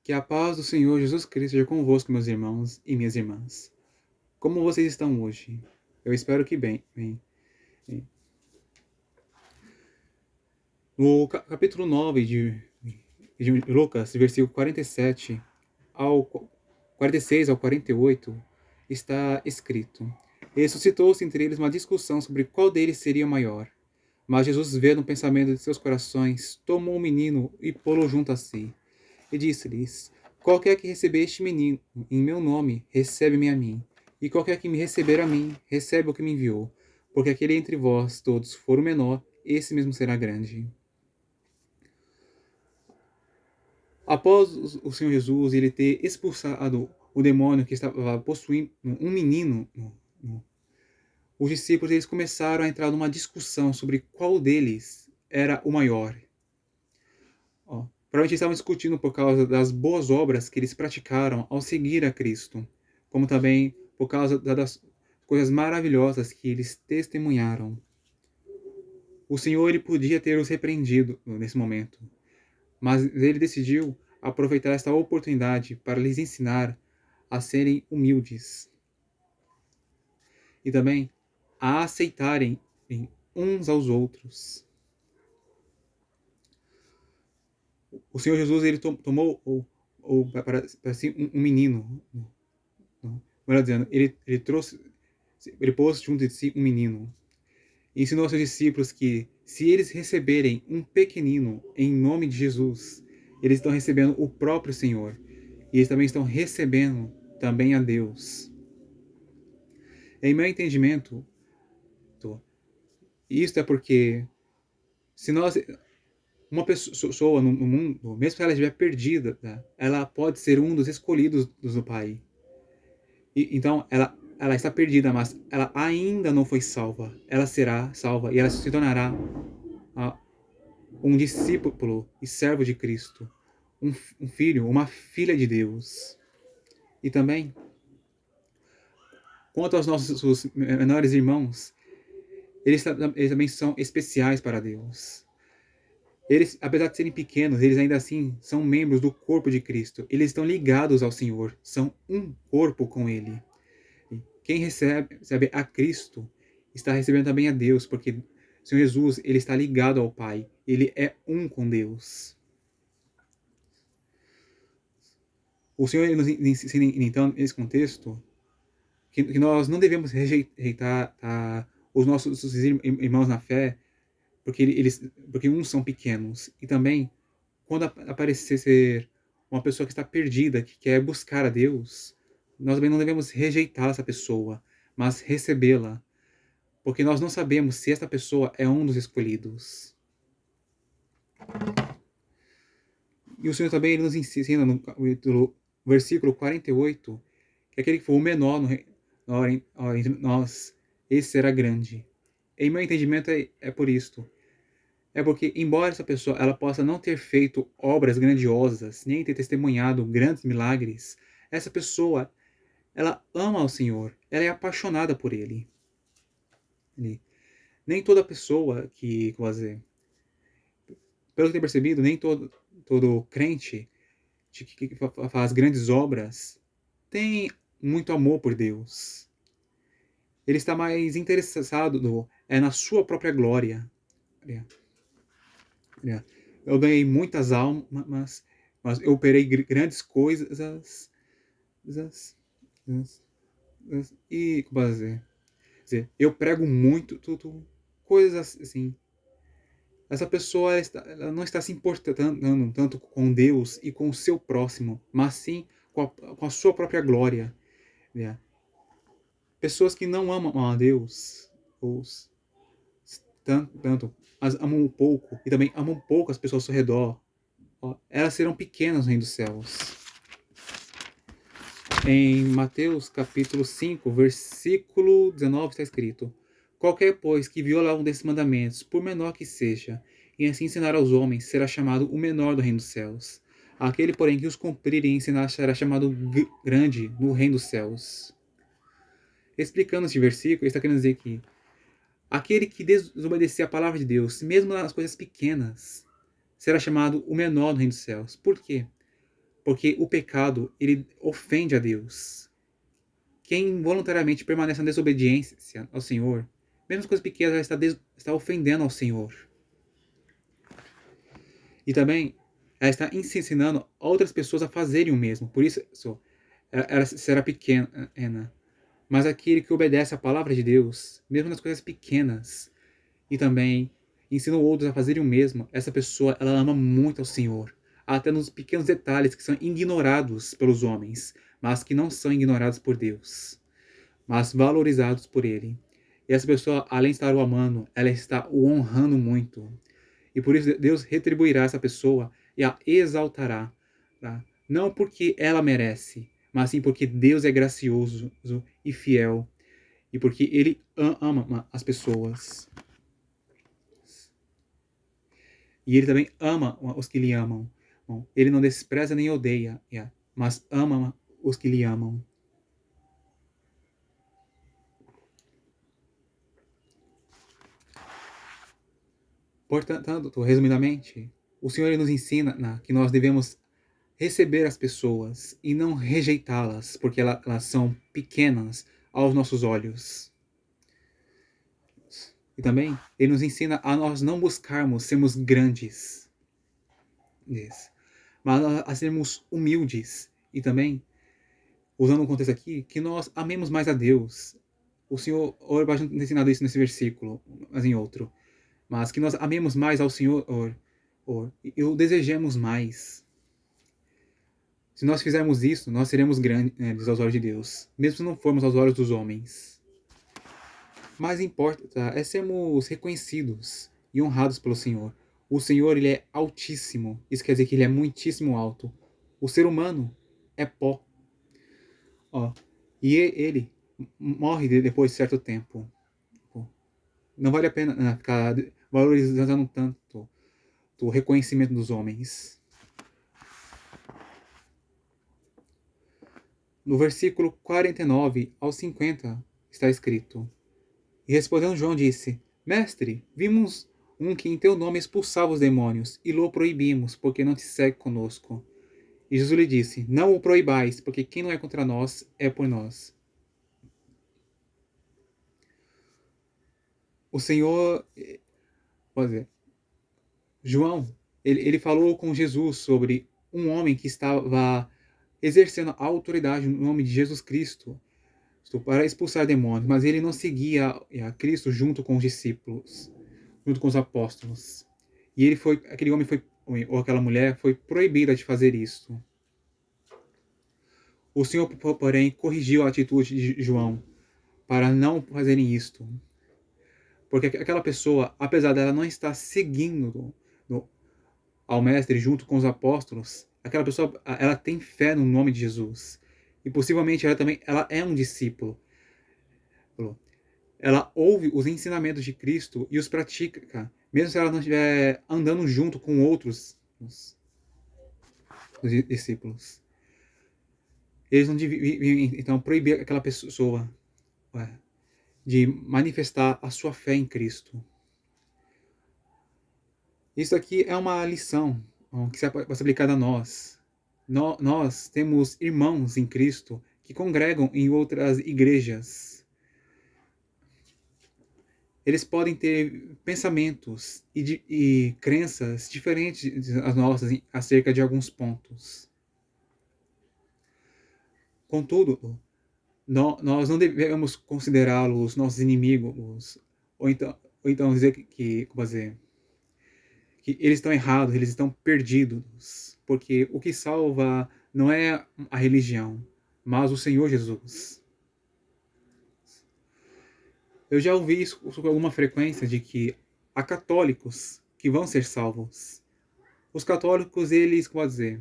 Que a paz do Senhor Jesus Cristo seja convosco, meus irmãos e minhas irmãs. Como vocês estão hoje? Eu espero que bem. No capítulo 9 de Lucas, versículo 47 ao 46 ao 48, está escrito: E suscitou-se entre eles uma discussão sobre qual deles seria maior. Mas Jesus, vendo o pensamento de seus corações, tomou o menino e pô-lo junto a si. E disse-lhes: Qualquer que receber este menino em meu nome, recebe-me a mim. E qualquer que me receber a mim, recebe o que me enviou. Porque aquele entre vós todos for o menor, esse mesmo será grande. Após o Senhor Jesus ele ter expulsado o demônio que estava possuindo um menino, os discípulos eles começaram a entrar numa discussão sobre qual deles era o maior. Provavelmente estavam discutindo por causa das boas obras que eles praticaram ao seguir a Cristo, como também por causa das coisas maravilhosas que eles testemunharam. O Senhor ele podia ter os repreendido nesse momento, mas ele decidiu aproveitar esta oportunidade para lhes ensinar a serem humildes e também a aceitarem uns aos outros. O Senhor Jesus ele tomou para si um menino, melhor dizendo, ele pôs junto de si um menino. E ensinou aos seus discípulos que, se eles receberem um pequenino em nome de Jesus, eles estão recebendo o próprio Senhor. E eles também estão recebendo também a Deus. Em meu entendimento, isto é porque, se uma pessoa no mundo, mesmo que ela estiver perdida, ela pode ser um dos escolhidos do Pai. Então, ela está perdida, mas ela ainda não foi salva. Ela será salva e ela se tornará um discípulo e servo de Cristo, um filho, uma filha de Deus. E também, quanto aos nossos menores irmãos, eles também são especiais para Deus. Eles, apesar de serem pequenos, eles ainda assim são membros do corpo de Cristo. Eles estão ligados ao Senhor, são um corpo com Ele. Quem recebe a Cristo está recebendo também a Deus, porque o Senhor Jesus ele está ligado ao Pai. Ele é um com Deus. O Senhor nos ensina, então, nesse contexto, que nós não devemos rejeitar os nossos irmãos na fé, porque uns são pequenos. E também, quando aparecer ser uma pessoa que está perdida, que quer buscar a Deus, nós também não devemos rejeitar essa pessoa, mas recebê-la, porque nós não sabemos se essa pessoa é um dos escolhidos. E o Senhor também ele nos ensina no versículo 48, que aquele que for o menor entre nós, esse será grande. Em meu entendimento é por isto. É porque, embora essa pessoa ela possa não ter feito obras grandiosas, nem ter testemunhado grandes milagres, essa pessoa, ela ama o Senhor, ela é apaixonada por Ele. Nem toda pessoa pelo que eu tenho percebido, nem todo crente que faz grandes obras tem muito amor por Deus. Ele está mais interessado na sua própria glória. Eu ganhei muitas almas, mas eu operei grandes coisas. E, como posso dizer, eu prego muito, coisas assim. Essa pessoa ela não está se importando tanto com Deus e com o seu próximo, mas sim com a sua própria glória. Né? Pessoas que não amam a Deus, ou tanto, mas amam um pouco, e também amam pouco as pessoas ao seu redor, elas serão pequenas no reino dos céus. Em Mateus capítulo 5, versículo 19 está escrito: Qualquer, pois, que violar um desses mandamentos, por menor que seja, e assim ensinar aos homens, será chamado o menor do reino dos céus. Aquele, porém, que os cumprir e ensinar será chamado grande no reino dos céus. Explicando este versículo, ele está querendo dizer que aquele que desobedecer a palavra de Deus, mesmo nas coisas pequenas, será chamado o menor do reino dos céus. Por quê? porque o pecado, ele ofende a Deus. Quem voluntariamente permanece na desobediência ao Senhor, mesmo as coisas pequenas, ela está ofendendo ao Senhor. E também, ela está ensinando outras pessoas a fazerem o mesmo. Por isso, ela será pequena. Mas aquele que obedece à palavra de Deus, mesmo nas coisas pequenas, e também ensina outros a fazerem o mesmo, essa pessoa, ela ama muito ao Senhor. Até nos pequenos detalhes que são ignorados pelos homens, mas que não são ignorados por Deus, mas valorizados por Ele. E essa pessoa, além de estar o amando, ela está o honrando muito. E por isso Deus retribuirá essa pessoa e a exaltará. Tá? Não porque ela merece, mas sim porque Deus é gracioso e fiel. E porque Ele ama as pessoas. E Ele também ama os que lhe amam. Bom, Ele não despreza nem odeia, mas ama os que lhe amam. Portanto, resumidamente, o Senhor nos ensina que nós devemos receber as pessoas e não rejeitá-las, porque elas são pequenas aos nossos olhos. E também, ele nos ensina a nós não buscarmos sermos grandes, mas a sermos humildes. E também, usando o contexto aqui, que nós amemos mais a Deus. O Senhor vai ensinado isso nesse versículo, mas em outro. Mas que nós amemos mais ao Senhor e o desejemos mais. Se nós fizermos isso, nós seremos grandes aos olhos de Deus, mesmo se não formos aos olhos dos homens. Mais importa é sermos reconhecidos e honrados pelo Senhor. O Senhor, ele é altíssimo. Isso quer dizer que ele é muitíssimo alto. O ser humano é pó. E ele morre depois de certo tempo. Não vale a pena ficar valorizando tanto o reconhecimento dos homens. No versículo 49 ao 50 está escrito: E respondendo João disse: Mestre, vimos um que em teu nome expulsava os demônios, e lo proibimos, porque não te segue conosco. E Jesus lhe disse: Não o proibais, porque quem não é contra nós é por nós. O Senhor, pode dizer, João, ele falou com Jesus sobre um homem que estava exercendo a autoridade no nome de Jesus Cristo para expulsar demônios, mas ele não seguia a Cristo junto com os discípulos, junto com os apóstolos. E aquele homem ou aquela mulher foi proibida de fazer isso. O Senhor, porém, corrigiu a atitude de João para não fazerem isto. Porque aquela pessoa, apesar dela não estar seguindo ao mestre junto com os apóstolos, aquela pessoa, ela tem fé no nome de Jesus. E possivelmente ela é um discípulo. Ela ouve os ensinamentos de Cristo e os pratica, mesmo se ela não estiver andando junto com outros os discípulos. Eles não deviam, então, proibir aquela pessoa de manifestar a sua fé em Cristo. Isso aqui é uma lição que vai ser aplicada a nós. Nós temos irmãos em Cristo que congregam em outras igrejas. Eles podem ter pensamentos e crenças diferentes das nossas acerca de alguns pontos. Contudo, nós não devemos considerá-los nossos inimigos, ou então dizer como dizer, que eles estão errados, eles estão perdidos, porque o que salva não é a religião, mas o Senhor Jesus. Eu já ouvi isso com alguma frequência de que há católicos que vão ser salvos. Os católicos, eles, como dizer,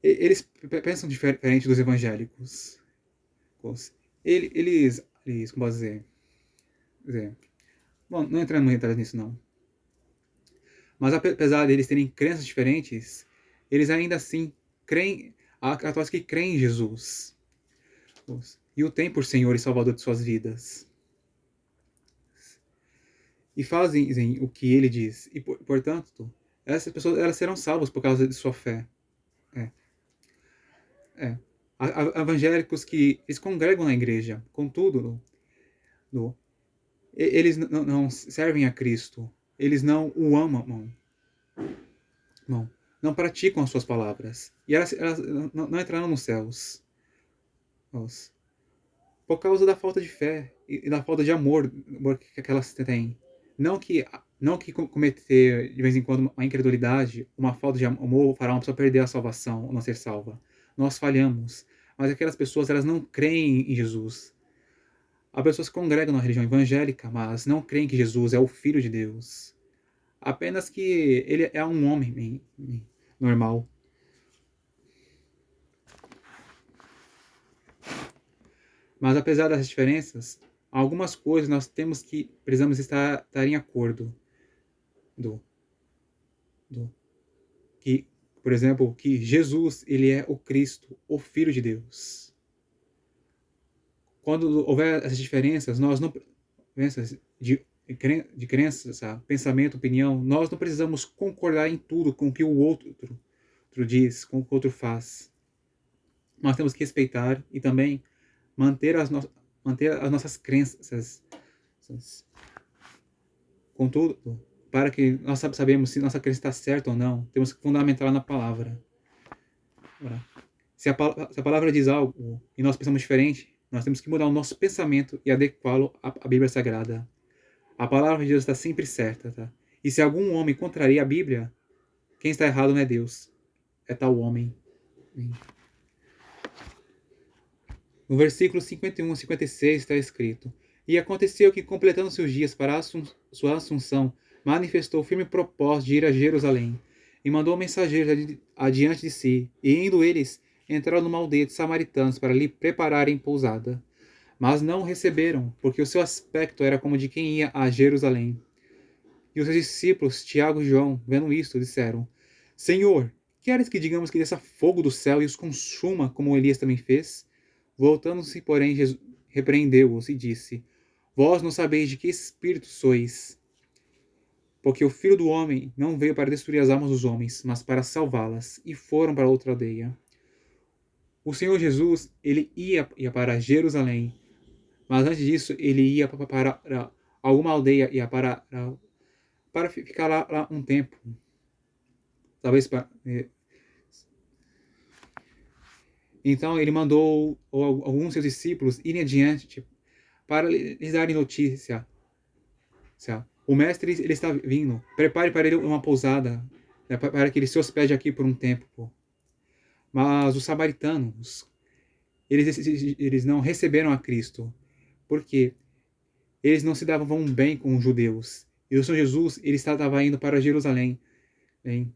eles pensam diferente dos evangélicos. Eles como dizer, bom, não entrando muito nisso não. Mas apesar de eles terem crenças diferentes, eles ainda assim creem, há católicos que creem em Jesus. E o tem por Senhor e Salvador de suas vidas. E fazem o que ele diz. E, portanto, essas pessoas elas serão salvas por causa de sua fé. É, é. Evangélicos que eles congregam na igreja, contudo, eles não servem a Cristo, eles não o amam, não praticam as suas palavras. E elas não entrarão nos céus. Por causa da falta de fé e da falta de amor que elas têm. Não que, não que cometer de vez em quando uma incredulidade, uma falta de amor fará uma pessoa perder a salvação ou não ser salva. Nós falhamos. Mas aquelas pessoas, elas não creem em Jesus. Há pessoas que congregam na religião evangélica, mas não creem que Jesus é o Filho de Deus. Apenas que ele é um homem normal. Mas apesar das diferenças, algumas coisas nós precisamos estar em acordo. Que, por exemplo, que Jesus, ele é o Cristo, o Filho de Deus. Quando houver essas diferenças, nós não diferenças de crenças, pensamento, opinião, nós não precisamos concordar em tudo com o que o outro diz, com o que o outro faz. Nós temos que respeitar e também manter as nossas crenças. Contudo, para que nós sabemos se nossa crença está certa ou não, temos que fundamentá-la na palavra. Se a palavra diz algo e nós pensamos diferente, nós temos que mudar o nosso pensamento e adequá-lo à Bíblia Sagrada. A palavra de Deus está sempre certa, tá? E se algum homem contraria a Bíblia, quem está errado não é Deus, é tal homem. No versículo 51 a 56 está escrito: E aconteceu que, completando seus dias para sua assunção, manifestou firme propósito de ir a Jerusalém, e mandou mensageiros adiante de si, e indo eles, entraram numa aldeia de samaritanos para lhe prepararem pousada. Mas não o receberam, porque o seu aspecto era como de quem ia a Jerusalém. E os seus discípulos, Tiago e João, vendo isto, disseram: Senhor, queres que digamos que desça fogo do céu e os consuma, como Elias também fez? Voltando-se, porém, Jesus repreendeu-os e disse: Vós não sabeis de que espírito sois, porque o Filho do Homem não veio para destruir as almas dos homens, mas para salvá-las. E foram para outra aldeia. O Senhor Jesus, ele ia para Jerusalém, mas antes disso, ele ia para alguma aldeia, ia para ficar lá um tempo. Talvez para... Então, ele mandou alguns seus discípulos irem adiante para lhes darem notícia. O mestre, ele está vindo. Prepare para ele uma pousada, né, para que ele se hospede aqui por um tempo. Mas os samaritanos, eles não receberam a Cristo, porque eles não se davam bem com os judeus. E o Senhor Jesus, ele estava indo para Jerusalém, hein,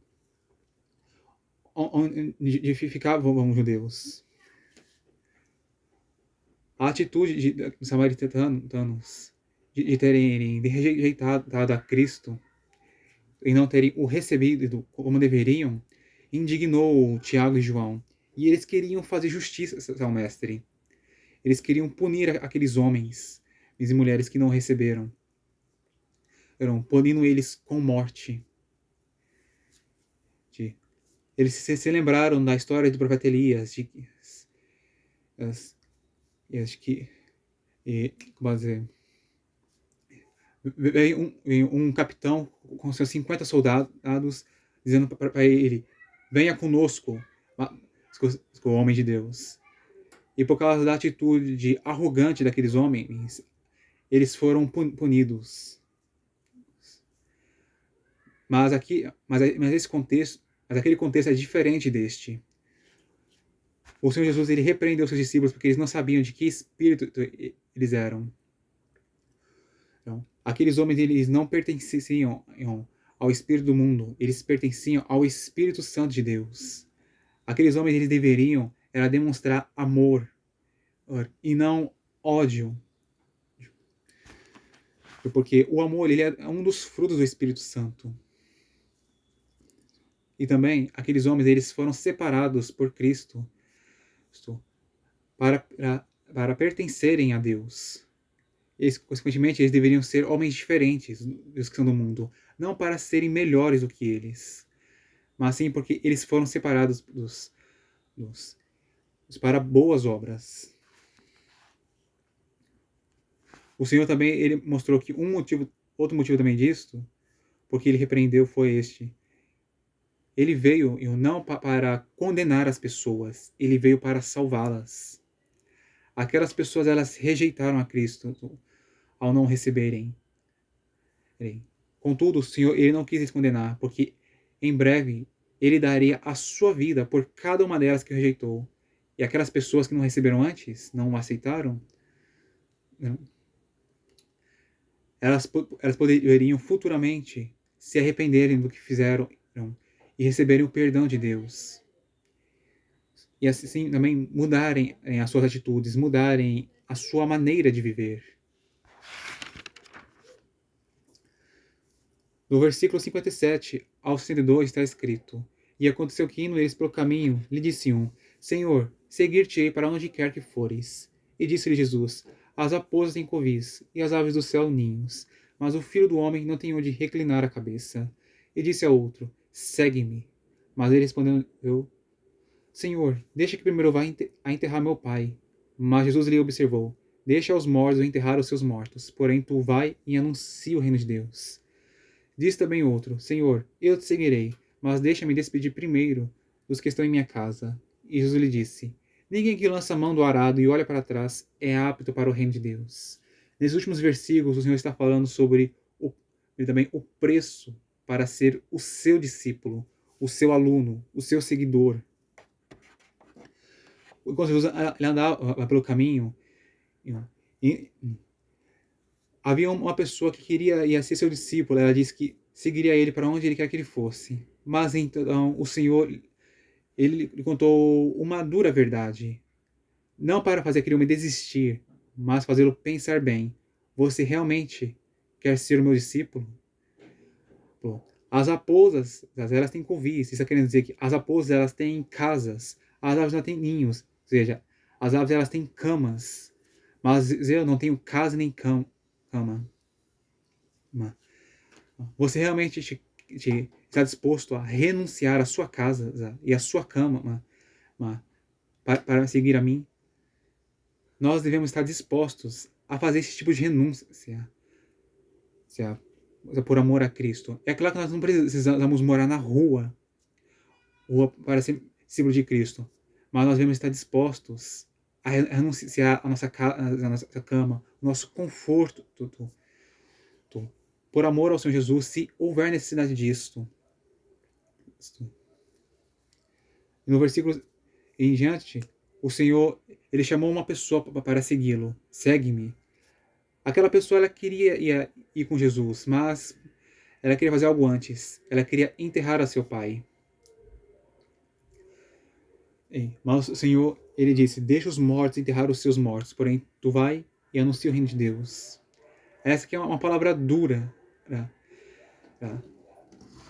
onde ficavam os judeus. A atitude dos samaritanos de terem rejeitado a Cristo e não terem o recebido como deveriam, indignou Tiago e João. E eles queriam fazer justiça ao mestre. Eles queriam punir aqueles homens e mulheres que não receberam. Punindo eles com morte. Eles se lembraram da história do profeta Elias, como dizer, veio um capitão com seus 50 soldados dizendo para ele: venha conosco, o homem de Deus. E por causa da atitude arrogante daqueles homens, eles foram punidos. Mas aquele contexto é diferente deste. O Senhor Jesus, ele repreendeu seus discípulos porque eles não sabiam de que espírito eles eram. Então, aqueles homens, eles não pertenciam ao espírito do mundo, eles pertenciam ao Espírito Santo de Deus. Aqueles homens, eles deveriam demonstrar amor e não ódio. Porque o amor, ele é um dos frutos do Espírito Santo. E também, aqueles homens, eles foram separados por Cristo para pertencerem a Deus. Consequentemente, eles deveriam ser homens diferentes dos que são do mundo, não para serem melhores do que eles, mas sim porque eles foram separados dos para boas obras. O Senhor também ele mostrou que outro motivo também disto, porque ele repreendeu foi este. Ele veio não para condenar as pessoas, ele veio para salvá-las. Aquelas pessoas elas rejeitaram a Cristo ao não receberem. Contudo, o Senhor ele não quis les condenar, porque em breve ele daria a sua vida por cada uma delas que o rejeitou. E aquelas pessoas que não receberam antes, não o aceitaram, elas poderiam futuramente se arrependerem do que fizeram e receberem o perdão de Deus. E assim também mudarem as suas atitudes, mudarem a sua maneira de viver. No versículo 57 ao 62 está escrito: E aconteceu que, indo eles pelo caminho, lhe disse um: Senhor, seguir-te-ei para onde quer que fores. E disse-lhe Jesus: As raposas têm covis, e as aves do céu ninhos, mas o Filho do Homem não tem onde reclinar a cabeça. E disse a outro: Segue-me. Mas ele respondeu: Senhor, deixa que primeiro vá a enterrar meu pai. Mas Jesus lhe observou: Deixa os mortos enterrar os seus mortos, porém tu vai e anuncia o reino de Deus. Diz também outro: Senhor, eu te seguirei, mas deixa-me despedir primeiro dos que estão em minha casa. E Jesus lhe disse: Ninguém que lança a mão do arado e olha para trás é apto para o reino de Deus. Nesses últimos versículos, o Senhor está falando sobre também o preço para ser o seu discípulo, o seu aluno, o seu seguidor. Enquanto Jesus ele andava pelo caminho, havia uma pessoa que ia ser seu discípulo. Ela disse que seguiria ele para onde ele quer que ele fosse. Mas então o Senhor ele contou uma dura verdade. Não para fazer aquele homem desistir, mas fazê-lo pensar bem. Você realmente quer ser o meu discípulo? As raposas, elas têm covis. Isso está querendo dizer que as raposas elas têm casas. As aves não têm ninhos. Ou seja, as aves elas têm camas. Mas eu não tenho casa nem cama. Você realmente está disposto a renunciar à sua casa e à sua cama para seguir a mim? Nós devemos estar dispostos a fazer esse tipo de renúncia por amor a Cristo. É claro que nós não precisamos morar na rua para ser discípulo de Cristo, mas nós devemos estar dispostos a renunciar à nossa cama, ao nosso conforto, por amor ao Senhor Jesus, se houver necessidade disto. No versículo em diante, o Senhor ele chamou uma pessoa para segui-lo. Segue-me. Aquela pessoa ela queria ir com Jesus, mas ela queria fazer algo antes. Ela queria enterrar a seu pai. Mas o Senhor ele disse: Deixa os mortos enterrar os seus mortos, porém tu vai e anuncia o reino de Deus. Essa aqui é uma palavra dura.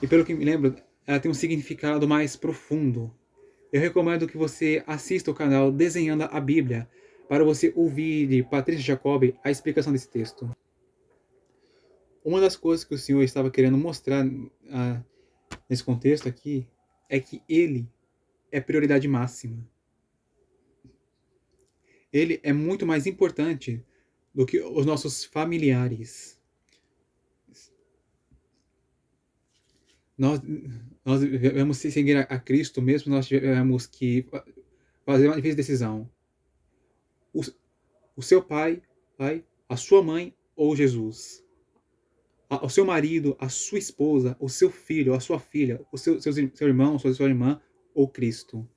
E pelo que me lembro, ela tem um significado mais profundo. Eu recomendo que você assista o canal Desenhando a Bíblia para você ouvir de Patrícia Jacob a explicação desse texto. Uma das coisas que o Senhor estava querendo mostrar nesse contexto aqui é que Ele é prioridade máxima. Ele é muito mais importante do que os nossos familiares. Nós devemos seguir a Cristo mesmo, nós tivemos que fazer uma difícil decisão. O seu pai, a sua mãe ou Jesus? O seu marido, a sua esposa, o seu filho, a sua filha, o seu irmão, sua irmã ou Cristo?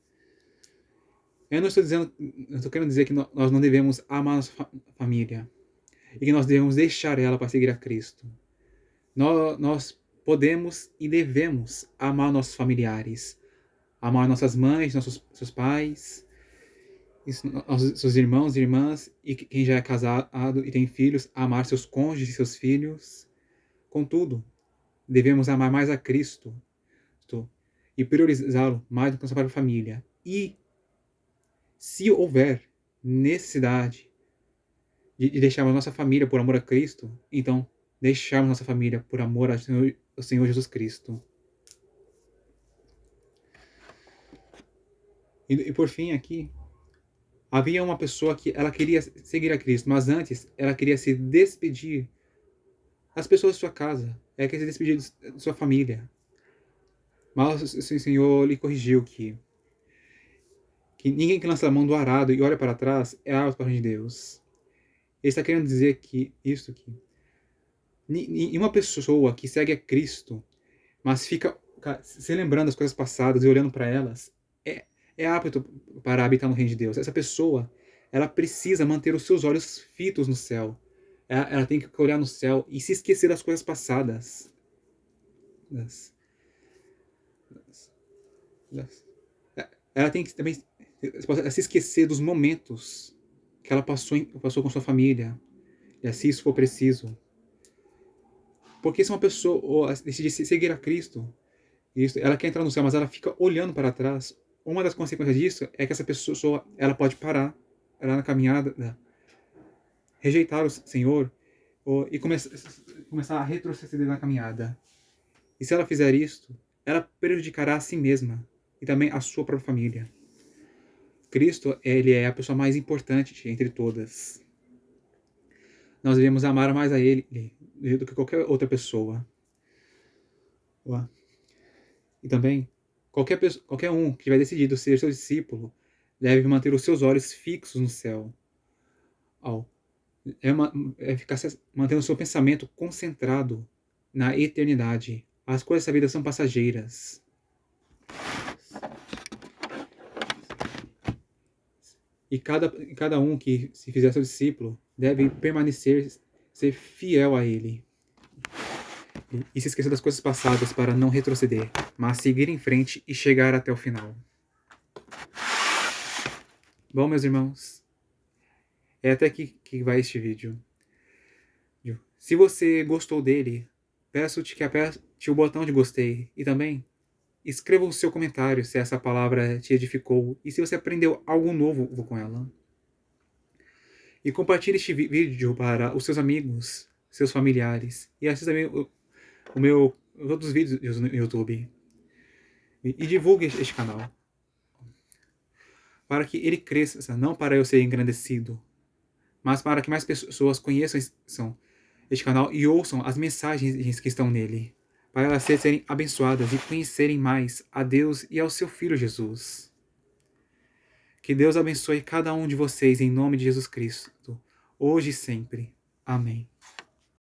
Eu não estou querendo dizer que nós não devemos amar a nossa família e que nós devemos deixar ela para seguir a Cristo. Nós podemos e devemos amar nossos familiares, amar nossas mães, seus pais, seus irmãos e irmãs, e quem já é casado e tem filhos, amar seus cônjuges e seus filhos. Contudo, devemos amar mais a Cristo e priorizá-lo mais do que a nossa própria família. E, se houver necessidade de deixarmos nossa família por amor a Cristo, então deixarmos nossa família por amor ao Senhor Jesus Cristo. E por fim aqui, havia uma pessoa que ela queria seguir a Cristo, mas antes ela queria se despedir das pessoas de sua casa, ela queria se despedir de sua família. Mas o Senhor lhe corrigiu que ninguém que lança a mão do arado e olha para trás é apto para o reino de Deus. Ele está querendo dizer que uma pessoa que segue a Cristo, mas fica se lembrando das coisas passadas e olhando para elas, é apto para habitar no reino de Deus. Essa pessoa, ela precisa manter os seus olhos fitos no céu. Ela tem que olhar no céu e se esquecer das coisas passadas. Ela tem que também se esquecer dos momentos que ela passou com sua família, e se isso for preciso. Porque se uma pessoa decidir seguir a Cristo, ela quer entrar no céu, mas ela fica olhando para trás, uma das consequências disso é que essa pessoa ela pode parar na caminhada, rejeitar o Senhor e começar a retroceder na caminhada. E se ela fizer isto, ela prejudicará a si mesma e também a sua própria família. Cristo, ele é a pessoa mais importante entre todas. Nós devemos amar mais a ele do que qualquer outra pessoa. E também, qualquer um que tiver decidido ser seu discípulo deve manter os seus olhos fixos no céu. Ficar mantendo o seu pensamento concentrado na eternidade. As coisas da vida são passageiras. E cada um que se fizer seu discípulo deve permanecer, ser fiel a ele. E se esquecer das coisas passadas para não retroceder, mas seguir em frente e chegar até o final. Bom, meus irmãos, é até aqui que vai este vídeo. Se você gostou dele, peço-te que aperte o botão de gostei e também escreva o seu comentário se essa palavra te edificou e se você aprendeu algo novo com ela. E compartilhe este vídeo para os seus amigos, seus familiares e assista também os outros vídeos no YouTube. E divulgue este canal. Para que ele cresça, não para eu ser engrandecido, mas para que mais pessoas conheçam este canal e ouçam as mensagens que estão nele, para elas serem abençoadas e conhecerem mais a Deus e ao seu Filho Jesus. Que Deus abençoe cada um de vocês em nome de Jesus Cristo, hoje e sempre. Amém.